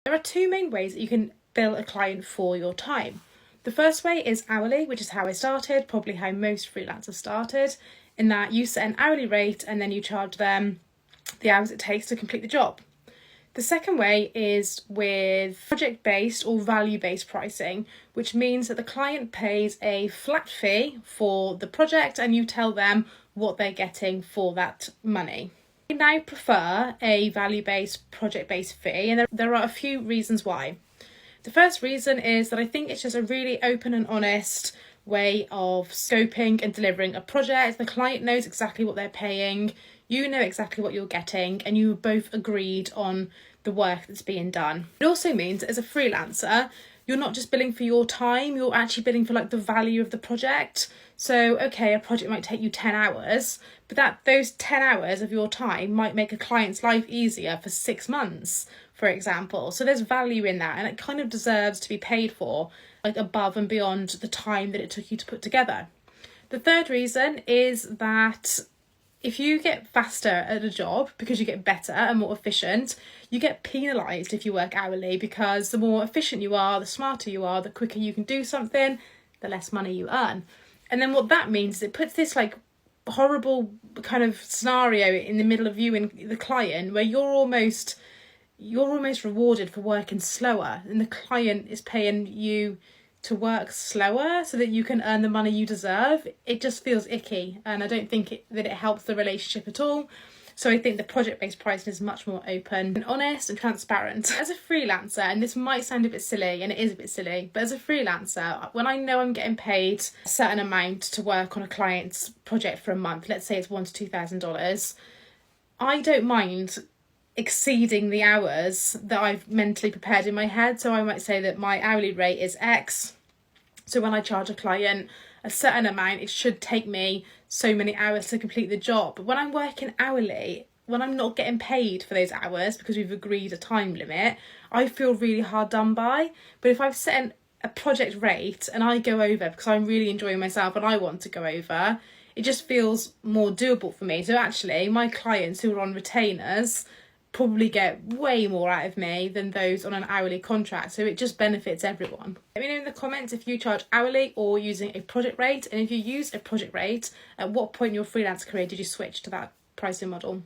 There are two main ways that you can bill a client for your time. The first way is hourly, which is how I started, probably how most freelancers started, in that you set an hourly rate and then you charge them the hours it takes to complete the job. The second way is with project-based or value-based pricing, which means that the client pays a flat fee for the project and you tell them what they're getting for that money. I now prefer a value-based, project-based fee, and there are a few reasons why. The first reason is that I think it's just a really open and honest way of scoping and delivering a project. The client knows exactly what they're paying, you know exactly what you're getting, and you both agreed on the work that's being done. It also means that as a freelancer, you're not just billing for your time, you're actually billing for like the value of the project. So, okay, a project might take you 10 hours, but those 10 hours of your time might make a client's life easier for 6 months, for example. So there's value in that, and it kind of deserves to be paid for, like above and beyond the time that it took you to put together. The third reason is that if you get faster at a job because you get better and more efficient, you get penalised if you work hourly, because the more efficient you are, the smarter you are, the quicker you can do something, the less money you earn. And then what that means is it puts this like horrible kind of scenario in the middle of you and the client where you're almost rewarded for working slower, and the client is paying you to work slower so that you can earn the money you deserve. It just feels icky, and I don't think that it helps the relationship at all. So I think the project-based pricing is much more open and honest and transparent. As a freelancer, and this might sound a bit silly, and it is a bit silly, but as a freelancer, when I know I'm getting paid a certain amount to work on a client's project for a month, let's say it's $1,000 to $2,000, I don't mind exceeding the hours that I've mentally prepared in my head. So I might say that my hourly rate is X. So when I charge a client a certain amount, it should take me so many hours to complete the job. But when I'm working hourly, when I'm not getting paid for those hours because we've agreed a time limit, I feel really hard done by. But if I've set a project rate and I go over because I'm really enjoying myself and I want to go over, it just feels more doable for me. So actually, my clients who are on retainers probably get way more out of me than those on an hourly contract, so it just benefits everyone. Let me know in the comments if you charge hourly or using a project rate, and if you use a project rate, at what point in your freelance career did you switch to that pricing model?